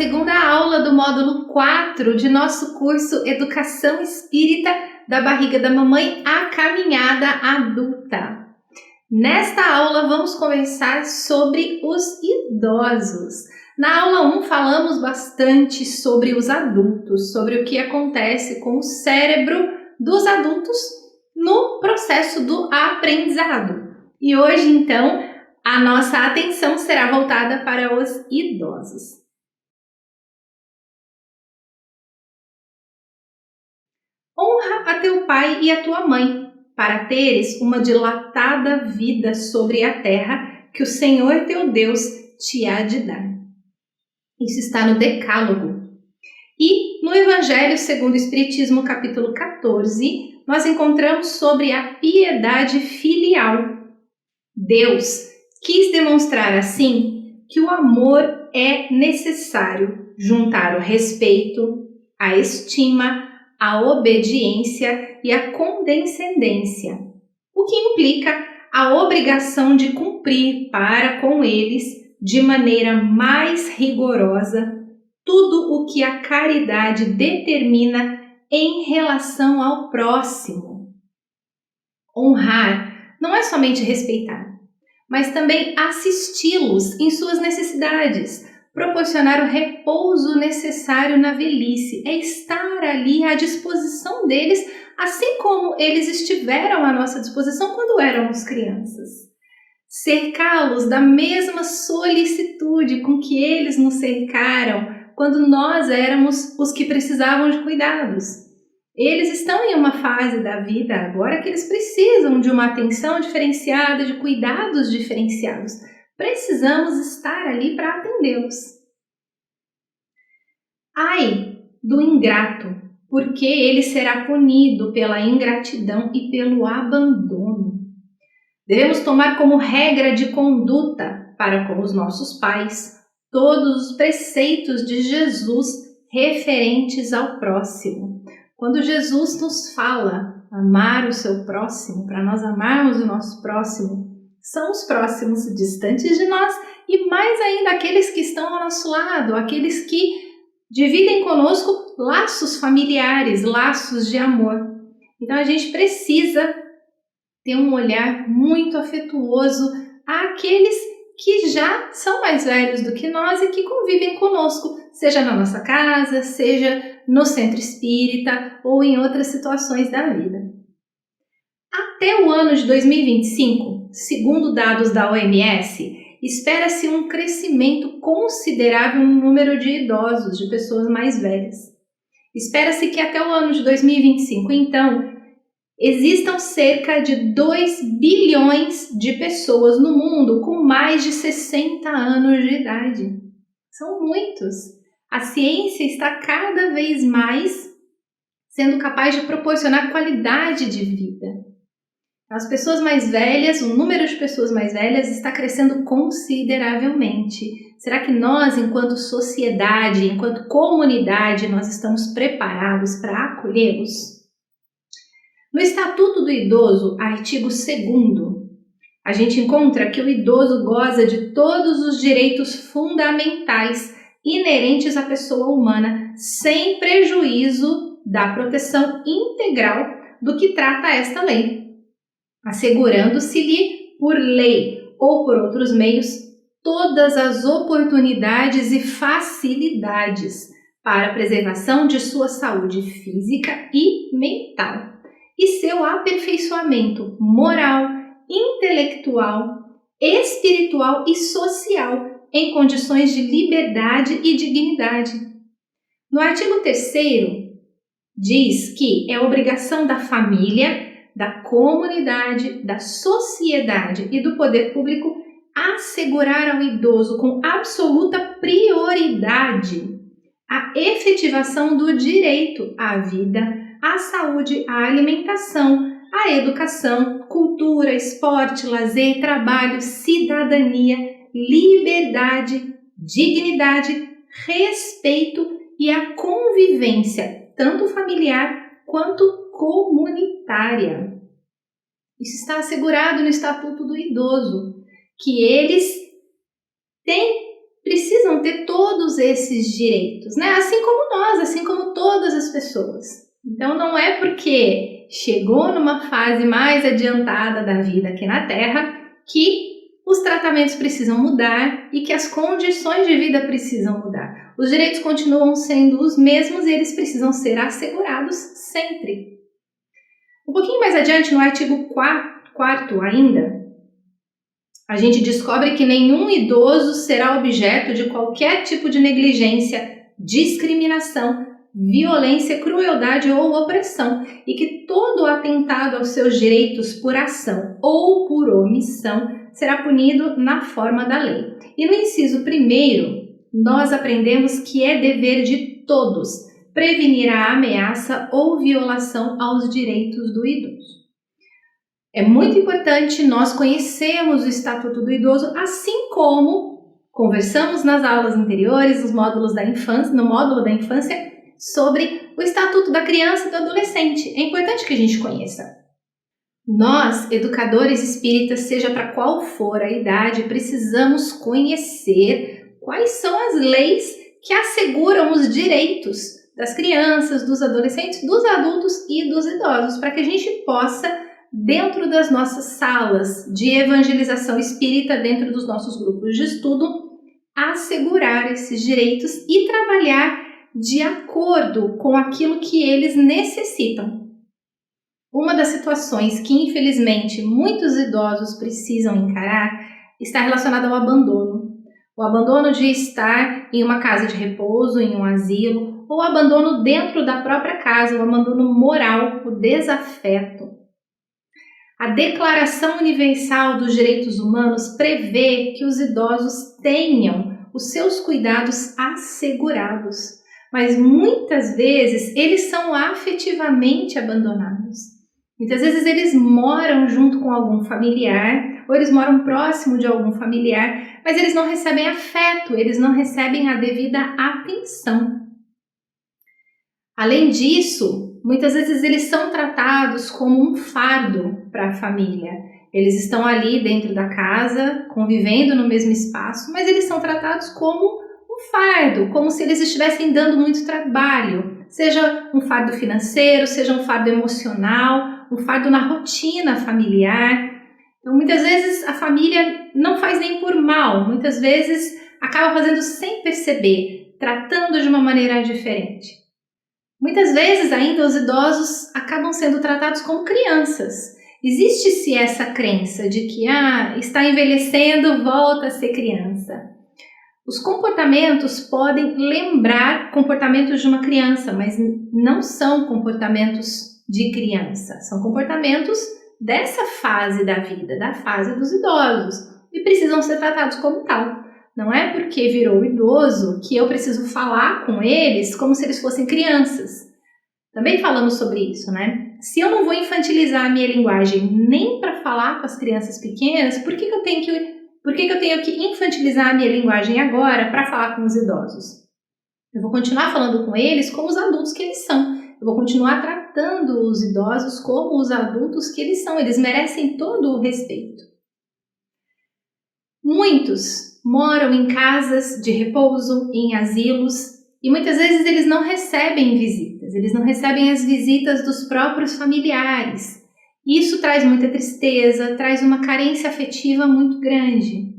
segunda aula do módulo 4 de nosso curso Educação Espírita da Barriga da Mamãe à Caminhada Adulta. Nesta aula vamos conversar sobre os idosos. Na aula 1 falamos bastante sobre os adultos, sobre o que acontece com o cérebro dos adultos no processo do aprendizado. E hoje, então, a nossa atenção será voltada para os idosos. Honra a teu pai e a tua mãe, para teres uma dilatada vida sobre a terra que o Senhor teu Deus te há de dar. Isso está no Decálogo. E no Evangelho segundo o Espiritismo, capítulo 14, nós encontramos sobre a piedade filial. Deus quis demonstrar assim que o amor é necessário juntar o respeito, a estima, a obediência e a condescendência, o que implica a obrigação de cumprir para com eles, de maneira mais rigorosa, tudo o que a caridade determina em relação ao próximo. Honrar não é somente respeitar, mas também assisti-los em suas necessidades, proporcionar o repouso necessário na velhice, é estar ali à disposição deles, assim como eles estiveram à nossa disposição quando éramos crianças. Cercá-los da mesma solicitude com que eles nos cercaram quando nós éramos os que precisavam de cuidados. Eles estão em uma fase da vida agora que eles precisam de uma atenção diferenciada, de cuidados diferenciados. Precisamos estar ali para atendê-los. Ai do ingrato, porque ele será punido pela ingratidão e pelo abandono. Devemos tomar como regra de conduta para com os nossos pais todos os preceitos de Jesus referentes ao próximo. Quando Jesus nos fala amar o seu próximo, para nós amarmos o nosso próximo, são os próximos distantes de nós e mais ainda aqueles que estão ao nosso lado, aqueles que dividem conosco laços familiares, laços de amor. Então a gente precisa ter um olhar muito afetuoso àqueles que já são mais velhos do que nós e que convivem conosco, seja na nossa casa, seja no centro espírita ou em outras situações da vida. Até o ano de 2025, segundo dados da OMS, espera-se um crescimento considerável no número de idosos, de pessoas mais velhas. Espera-se que até o ano de 2025, então, existam cerca de 2 bilhões de pessoas no mundo com mais de 60 anos de idade. São muitos. A ciência está cada vez mais sendo capaz de proporcionar qualidade de vida. As pessoas mais velhas, o número de pessoas mais velhas está crescendo consideravelmente. Será que nós, enquanto sociedade, enquanto comunidade, nós estamos preparados para acolhê-los? No Estatuto do Idoso, artigo 2º, a gente encontra que o idoso goza de todos os direitos fundamentais inerentes à pessoa humana, sem prejuízo da proteção integral do que trata esta lei, assegurando-se-lhe por lei ou por outros meios todas as oportunidades e facilidades para a preservação de sua saúde física e mental e seu aperfeiçoamento moral, intelectual, espiritual e social em condições de liberdade e dignidade. No artigo 3º, diz que é obrigação da família, da comunidade, da sociedade e do poder público assegurar ao idoso com absoluta prioridade a efetivação do direito à vida, à saúde, à alimentação, à educação, cultura, esporte, lazer, trabalho, cidadania, liberdade, dignidade, respeito e a convivência, tanto familiar quanto comunitária. Isso está assegurado no Estatuto do Idoso, que eles têm precisam ter todos esses direitos, né? Assim como nós, assim como todas as pessoas. Então não é porque chegou numa fase mais adiantada da vida aqui na Terra que os tratamentos precisam mudar e que as condições de vida precisam mudar. Os direitos continuam sendo os mesmos e eles precisam ser assegurados sempre. Um pouquinho mais adiante, no artigo 4º ainda, a gente descobre que nenhum idoso será objeto de qualquer tipo de negligência, discriminação, violência, crueldade ou opressão e que todo atentado aos seus direitos por ação ou por omissão será punido na forma da lei. E no inciso 1º, nós aprendemos que é dever de todos prevenir a ameaça ou violação aos direitos do idoso. É muito importante nós conhecermos o Estatuto do Idoso, assim como conversamos nas aulas anteriores, no módulo da infância, sobre o Estatuto da Criança e do Adolescente. É importante que a gente conheça. Nós, educadores espíritas, seja para qual for a idade, precisamos conhecer quais são as leis que asseguram os direitos das crianças, dos adolescentes, dos adultos e dos idosos, para que a gente possa, dentro das nossas salas de evangelização espírita, dentro dos nossos grupos de estudo, assegurar esses direitos e trabalhar de acordo com aquilo que eles necessitam. Uma das situações que, infelizmente, muitos idosos precisam encarar está relacionada ao abandono. O abandono de estar em uma casa de repouso, em um asilo, ou o abandono dentro da própria casa, o abandono moral, o desafeto. A Declaração Universal dos Direitos Humanos prevê que os idosos tenham os seus cuidados assegurados, mas muitas vezes eles são afetivamente abandonados. Muitas vezes eles moram junto com algum familiar, ou eles moram próximo de algum familiar, mas eles não recebem afeto, eles não recebem a devida atenção. Além disso, muitas vezes eles são tratados como um fardo para a família. Eles estão ali dentro da casa, convivendo no mesmo espaço, mas eles são tratados como um fardo, como se eles estivessem dando muito trabalho, seja um fardo financeiro, seja um fardo emocional, um fardo na rotina familiar. Então, muitas vezes a família não faz nem por mal, muitas vezes acaba fazendo sem perceber, tratando de uma maneira diferente. Muitas vezes ainda os idosos acabam sendo tratados como crianças. Existe-se essa crença de que está envelhecendo, volta a ser criança. Os comportamentos podem lembrar comportamentos de uma criança, mas não são comportamentos de criança. São comportamentos dessa fase da vida, da fase dos idosos, e precisam ser tratados como tal. Não é porque virou idoso que eu preciso falar com eles como se eles fossem crianças. Também falamos sobre isso, né? Se eu não vou infantilizar a minha linguagem nem para falar com as crianças pequenas, por que eu tenho que infantilizar a minha linguagem agora para falar com os idosos? Eu vou continuar falando com eles como os adultos que eles são. Eu vou continuar tratando os idosos como os adultos que eles são. Eles merecem todo o respeito. Muitos moram em casas de repouso, em asilos, e muitas vezes eles não recebem visitas. Eles não recebem as visitas dos próprios familiares. Isso traz muita tristeza, traz uma carência afetiva muito grande.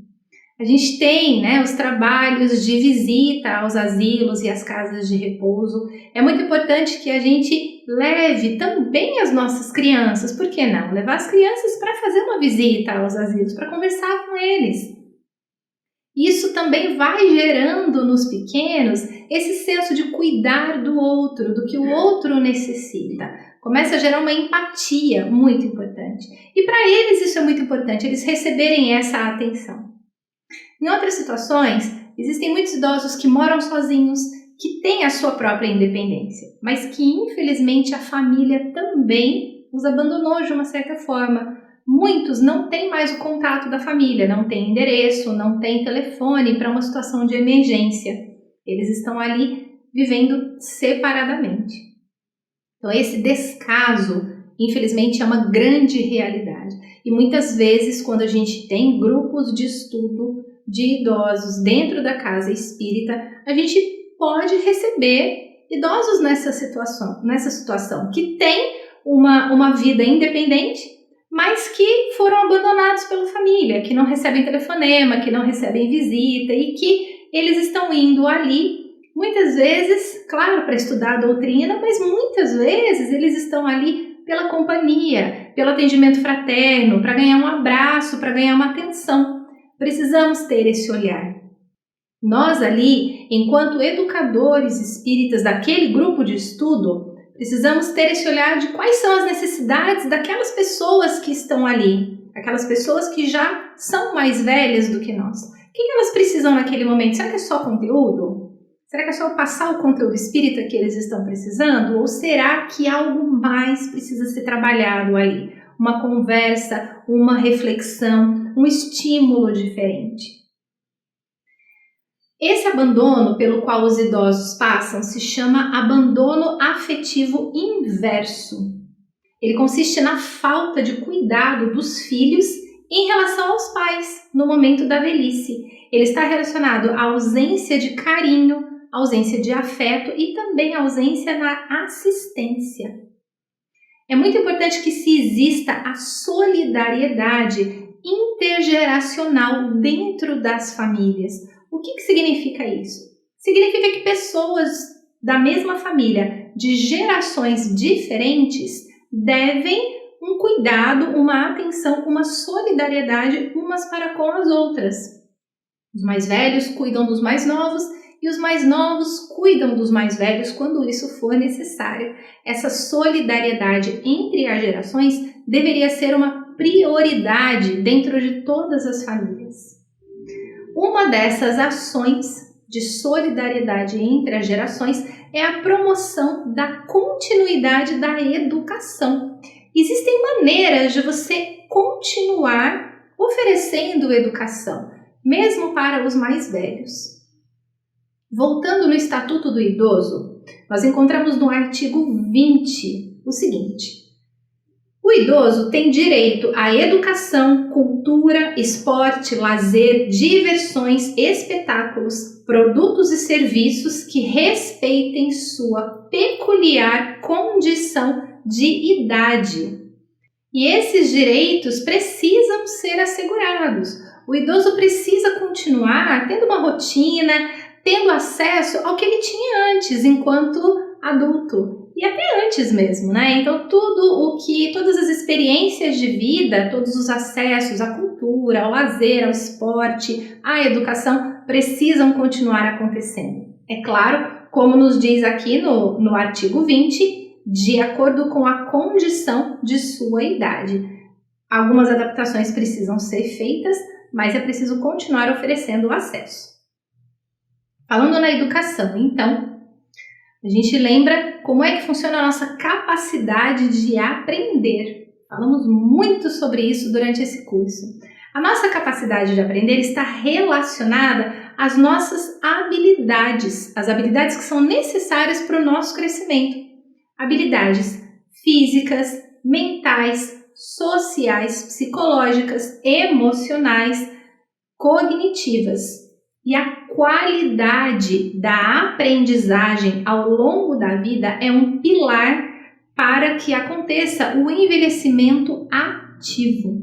A gente tem, os trabalhos de visita aos asilos e às casas de repouso. É muito importante que a gente leve também as nossas crianças. Por que não? Levar as crianças para fazer uma visita aos asilos, para conversar com eles. Isso também vai gerando nos pequenos esse senso de cuidar do outro, do que o outro necessita. Começa a gerar uma empatia muito importante. E para eles isso é muito importante, eles receberem essa atenção. Em outras situações, existem muitos idosos que moram sozinhos, que têm a sua própria independência, mas que infelizmente a família também os abandonou de uma certa forma. Muitos não têm mais o contato da família, não têm endereço, não têm telefone para uma situação de emergência. Eles estão ali vivendo separadamente. Então esse descaso, infelizmente, é uma grande realidade. E muitas vezes, quando a gente tem grupos de estudo de idosos dentro da casa espírita, a gente pode receber idosos nessa situação que têm uma vida independente, mas que foram abandonados pela família, que não recebem telefonema, que não recebem visita e que eles estão indo ali, muitas vezes, claro, para estudar a doutrina, mas muitas vezes eles estão ali pela companhia, pelo atendimento fraterno, para ganhar um abraço, para ganhar uma atenção. Precisamos ter esse olhar. Nós ali, enquanto educadores espíritas daquele grupo de estudo, precisamos ter esse olhar de quais são as necessidades daquelas pessoas que estão ali, aquelas pessoas que já são mais velhas do que nós. O que elas precisam naquele momento? Será que é só conteúdo? Será que é só passar o conteúdo espírita que eles estão precisando? Ou será que algo mais precisa ser trabalhado ali? Uma conversa, uma reflexão, um estímulo diferente. Esse abandono pelo qual os idosos passam se chama abandono afetivo inverso. Ele consiste na falta de cuidado dos filhos em relação aos pais no momento da velhice. Ele está relacionado à ausência de carinho, ausência de afeto e também ausência na assistência. É muito importante que se exista a solidariedade intergeracional dentro das famílias. O que significa isso? Significa que pessoas da mesma família, de gerações diferentes, devem um cuidado, uma atenção, uma solidariedade umas para com as outras. Os mais velhos cuidam dos mais novos e os mais novos cuidam dos mais velhos quando isso for necessário. Essa solidariedade entre as gerações deveria ser uma prioridade dentro de todas as famílias. Uma dessas ações de solidariedade entre as gerações é a promoção da continuidade da educação. Existem maneiras de você continuar oferecendo educação, mesmo para os mais velhos. Voltando no Estatuto do Idoso, nós encontramos no artigo 20 o seguinte: o idoso tem direito à educação, cultura, esporte, lazer, diversões, espetáculos, produtos e serviços que respeitem sua peculiar condição de idade. E esses direitos precisam ser assegurados. O idoso precisa continuar tendo uma rotina, tendo acesso ao que ele tinha antes, enquanto adulto. E até antes mesmo, né? Então todas as experiências de vida, todos os acessos à cultura, ao lazer, ao esporte, à educação, precisam continuar acontecendo. É claro, como nos diz aqui no artigo 20, de acordo com a condição de sua idade. Algumas adaptações precisam ser feitas, mas é preciso continuar oferecendo o acesso. Falando na educação, então, a gente lembra como é que funciona a nossa capacidade de aprender. Falamos muito sobre isso durante esse curso. A nossa capacidade de aprender está relacionada às nossas habilidades, as habilidades que são necessárias para o nosso crescimento. Habilidades físicas, mentais, sociais, psicológicas, emocionais, cognitivas. E a qualidade da aprendizagem ao longo da vida é um pilar para que aconteça o envelhecimento ativo.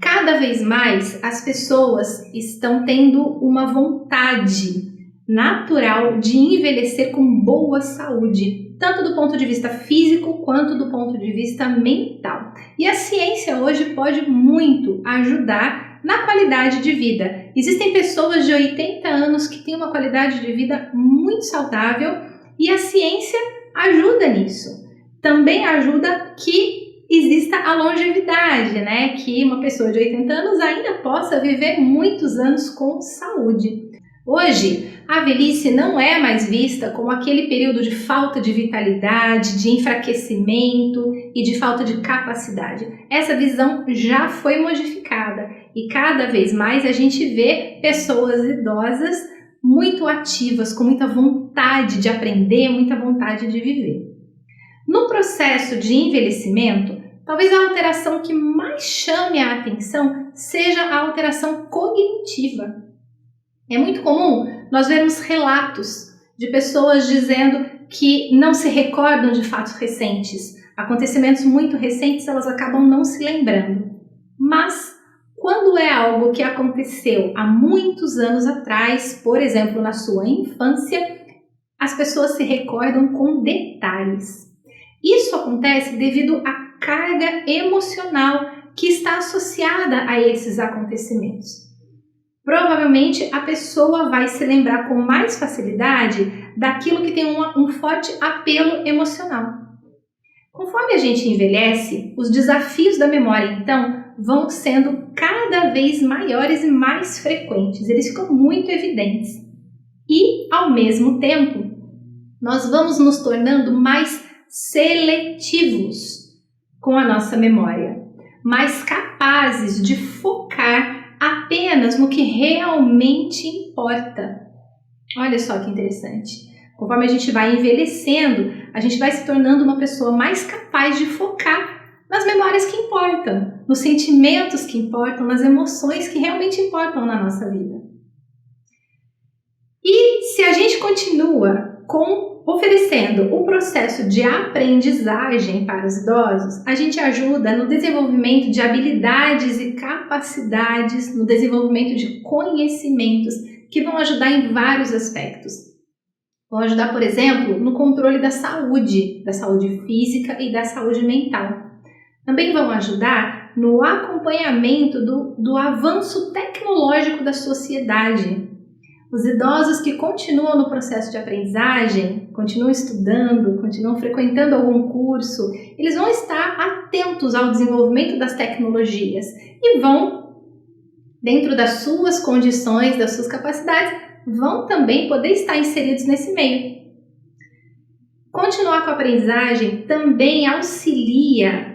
Cada vez mais as pessoas estão tendo uma vontade natural de envelhecer com boa saúde, tanto do ponto de vista físico quanto do ponto de vista mental. E a ciência hoje pode muito ajudar na qualidade de vida. Existem pessoas de 80 anos que têm uma qualidade de vida muito saudável e a ciência ajuda nisso. Também ajuda que exista a longevidade, né? Que uma pessoa de 80 anos ainda possa viver muitos anos com saúde. Hoje, a velhice não é mais vista como aquele período de falta de vitalidade, de enfraquecimento e de falta de capacidade. Essa visão já foi modificada e cada vez mais a gente vê pessoas idosas muito ativas, com muita vontade de aprender, muita vontade de viver. No processo de envelhecimento, talvez a alteração que mais chame a atenção seja a alteração cognitiva. É muito comum nós vermos relatos de pessoas dizendo que não se recordam de fatos recentes. Acontecimentos muito recentes elas acabam não se lembrando. Mas quando é algo que aconteceu há muitos anos atrás, por exemplo, na sua infância, as pessoas se recordam com detalhes. Isso acontece devido à carga emocional que está associada a esses acontecimentos. Provavelmente a pessoa vai se lembrar com mais facilidade daquilo que tem um forte apelo emocional. Conforme a gente envelhece, os desafios da memória, então, vão sendo cada vez maiores e mais frequentes. Eles ficam muito evidentes. E, ao mesmo tempo, nós vamos nos tornando mais seletivos com a nossa memória, mais capazes de focar apenas no que realmente importa. Olha só que interessante. Conforme a gente vai envelhecendo, a gente vai se tornando uma pessoa mais capaz de focar nas memórias que importam, nos sentimentos que importam, nas emoções que realmente importam na nossa vida. E se a gente continua oferecendo o processo de aprendizagem para os idosos, a gente ajuda no desenvolvimento de habilidades e capacidades, no desenvolvimento de conhecimentos que vão ajudar em vários aspectos. Vão ajudar, por exemplo, no controle da saúde física e da saúde mental. Também vão ajudar no acompanhamento do avanço tecnológico da sociedade. Os idosos que continuam no processo de aprendizagem, continuam estudando, continuam frequentando algum curso, eles vão estar atentos ao desenvolvimento das tecnologias e vão, dentro das suas condições, das suas capacidades, vão também poder estar inseridos nesse meio. Continuar com a aprendizagem também auxilia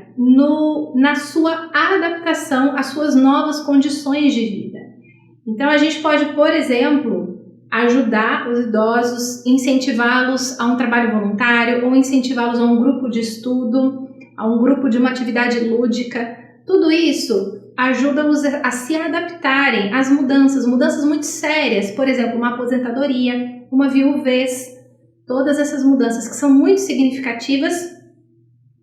na sua adaptação às suas novas condições de vida. Então, a gente pode, por exemplo, ajudar os idosos, incentivá-los a um trabalho voluntário ou incentivá-los a um grupo de estudo, a um grupo de uma atividade lúdica. Tudo isso ajuda-os a se adaptarem às mudanças muito sérias, por exemplo, uma aposentadoria, uma viuvez. Todas essas mudanças que são muito significativas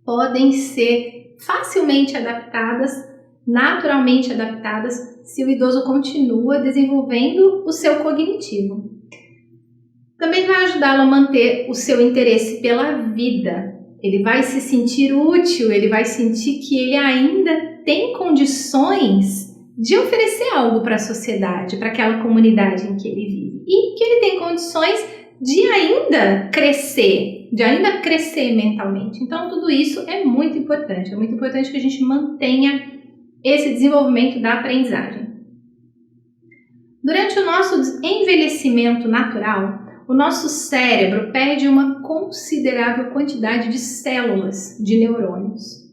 podem ser facilmente adaptadas, naturalmente adaptadas, se o idoso continua desenvolvendo o seu cognitivo. Também vai ajudá-lo a manter o seu interesse pela vida. Ele vai se sentir útil, ele vai sentir que ele ainda tem condições de oferecer algo para a sociedade, para aquela comunidade em que ele vive. E que ele tem condições de ainda crescer mentalmente. Então, tudo isso é muito importante. É muito importante que a gente mantenha esse desenvolvimento da aprendizagem. Durante o nosso envelhecimento natural, o nosso cérebro perde uma considerável quantidade de células, de neurônios.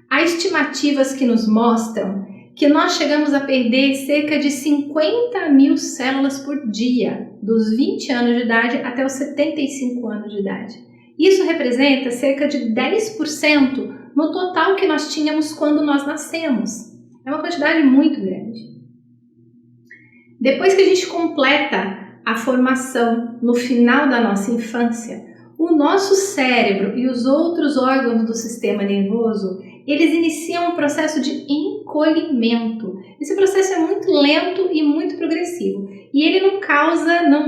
Há estimativas que nos mostram que nós chegamos a perder cerca de 50 mil células por dia, dos 20 anos de idade até os 75 anos de idade. Isso representa cerca de 10% no total que nós tínhamos quando nós nascemos. É uma quantidade muito grande. Depois que a gente completa a formação no final da nossa infância, o nosso cérebro e os outros órgãos do sistema nervoso, eles iniciam um processo de encolhimento. Esse processo é muito lento e muito progressivo. E ele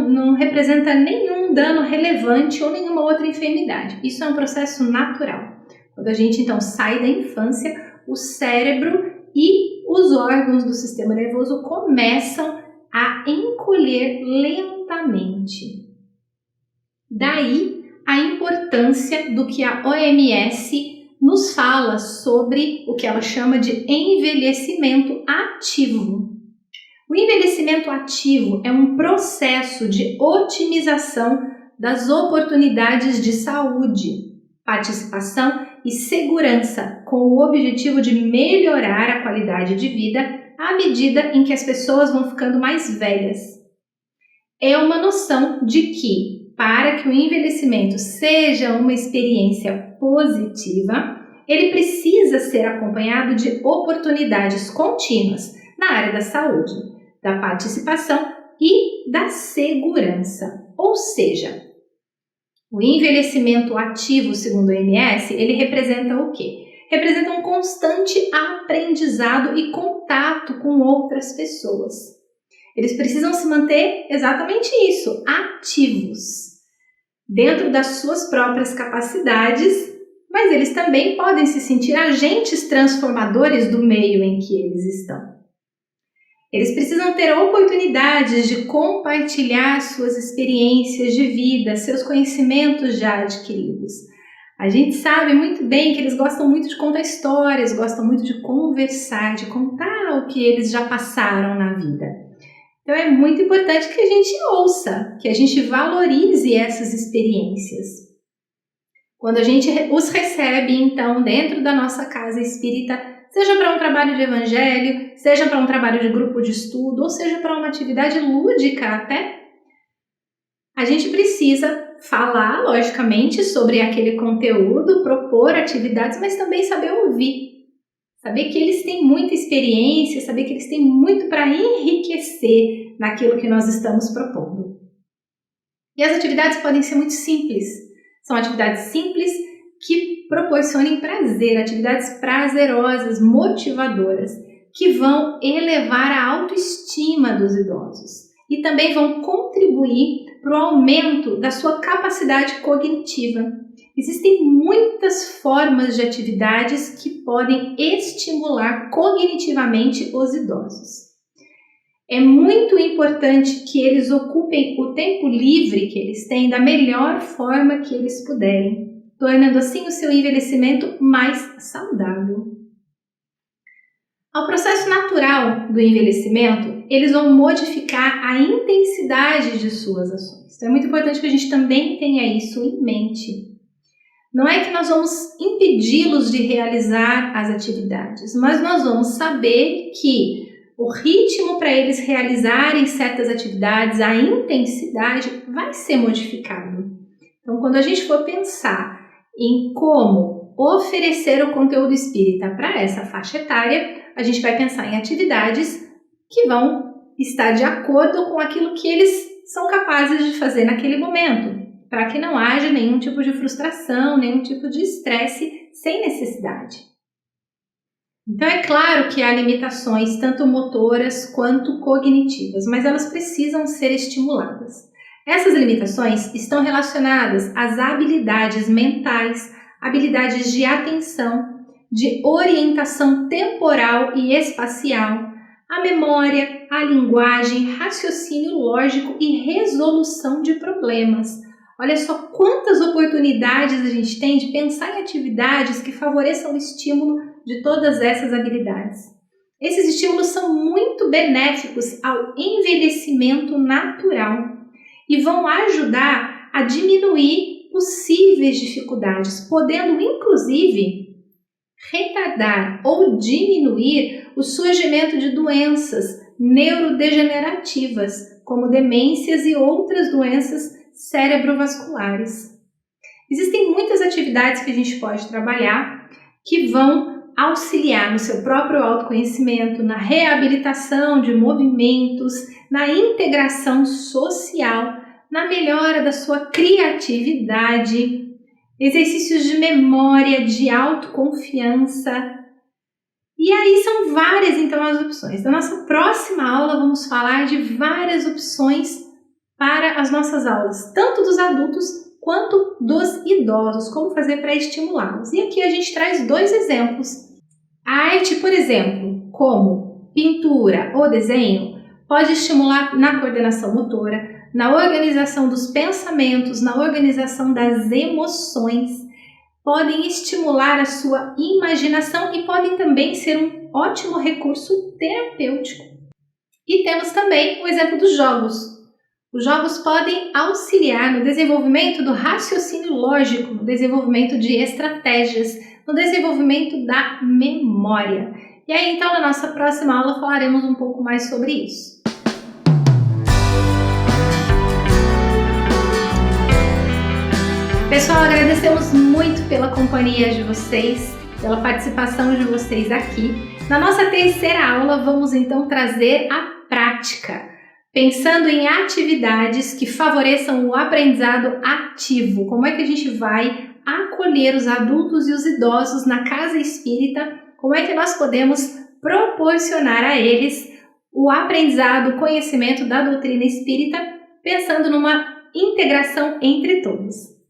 não representa nenhum dano relevante ou nenhuma outra enfermidade. Isso é um processo natural. Quando a gente então sai da infância, o cérebro e os órgãos do sistema nervoso começam a encolher lentamente. Daí a importância do que a OMS nos fala sobre o que ela chama de envelhecimento ativo. O envelhecimento ativo é um processo de otimização das oportunidades de saúde, participação e segurança, com o objetivo de melhorar a qualidade de vida à medida em que as pessoas vão ficando mais velhas. É uma noção de que, para que o envelhecimento seja uma experiência positiva, ele precisa ser acompanhado de oportunidades contínuas na área da saúde, da participação e da segurança. Ou seja, o envelhecimento ativo, segundo o OMS, ele representa o quê? Representa um constante aprendizado e contato com outras pessoas. Eles precisam se manter exatamente isso, ativos, dentro das suas próprias capacidades, mas eles também podem se sentir agentes transformadores do meio em que eles estão. Eles precisam ter oportunidades de compartilhar suas experiências de vida, seus conhecimentos já adquiridos. A gente sabe muito bem que eles gostam muito de contar histórias, gostam muito de conversar, de contar o que eles já passaram na vida. Então é muito importante que a gente ouça, que a gente valorize essas experiências. Quando a gente os recebe, então, dentro da nossa casa espírita, seja para um trabalho de evangelho, seja para um trabalho de grupo de estudo, ou seja para uma atividade lúdica até, a gente precisa falar, logicamente, sobre aquele conteúdo, propor atividades, mas também saber ouvir. Saber que eles têm muita experiência, saber que eles têm muito para enriquecer naquilo que nós estamos propondo. E as atividades podem ser muito simples. São atividades simples que proporcionem prazer, atividades prazerosas, motivadoras, que vão elevar a autoestima dos idosos e também vão contribuir para o aumento da sua capacidade cognitiva. Existem muitas formas de atividades que podem estimular cognitivamente os idosos. É muito importante que eles ocupem o tempo livre que eles têm da melhor forma que eles puderem, tornando assim o seu envelhecimento mais saudável. Ao processo natural do envelhecimento, eles vão modificar a intensidade de suas ações. Então é muito importante que a gente também tenha isso em mente. Não é que nós vamos impedi-los de realizar as atividades, mas nós vamos saber que o ritmo para eles realizarem certas atividades, a intensidade vai ser modificado. Então, quando a gente for pensar em como oferecer o conteúdo espírita para essa faixa etária, a gente vai pensar em atividades que vão estar de acordo com aquilo que eles são capazes de fazer naquele momento, para que não haja nenhum tipo de frustração, nenhum tipo de estresse sem necessidade. Então é claro que há limitações tanto motoras quanto cognitivas, mas elas precisam ser estimuladas. Essas limitações estão relacionadas às habilidades mentais, habilidades de atenção, de orientação temporal e espacial, a memória, a linguagem, raciocínio lógico e resolução de problemas. Olha só quantas oportunidades a gente tem de pensar em atividades que favoreçam o estímulo de todas essas habilidades. Esses estímulos são muito benéficos ao envelhecimento natural e vão ajudar a diminuir possíveis dificuldades, podendo inclusive retardar ou diminuir o surgimento de doenças neurodegenerativas, como demências e outras doenças cerebrovasculares. Existem muitas atividades que a gente pode trabalhar que vão auxiliar no seu próprio autoconhecimento, na reabilitação de movimentos, na integração social, na melhora da sua criatividade, exercícios de memória, de autoconfiança. E aí são várias então as opções. Na nossa próxima aula vamos falar de várias opções para as nossas aulas, tanto dos adultos quanto dos idosos, como fazer para estimulá-los. E aqui a gente traz 2 exemplos. A arte, por exemplo, como pintura ou desenho, pode estimular na coordenação motora, na organização dos pensamentos, na organização das emoções, podem estimular a sua imaginação e podem também ser um ótimo recurso terapêutico. E temos também o exemplo dos jogos. Os jogos podem auxiliar no desenvolvimento do raciocínio lógico, no desenvolvimento de estratégias, no desenvolvimento da memória. E aí, então, na nossa próxima aula falaremos um pouco mais sobre isso. Pessoal, agradecemos muito pela companhia de vocês. pela participação de vocês aqui. Na nossa terceira aula, vamos então trazer a prática, pensando em atividades que favoreçam o aprendizado ativo. Como é que a gente vai acolher os adultos e os idosos na casa espírita? Como é que nós podemos proporcionar a eles o aprendizado, o conhecimento da doutrina espírita, pensando numa integração entre todos.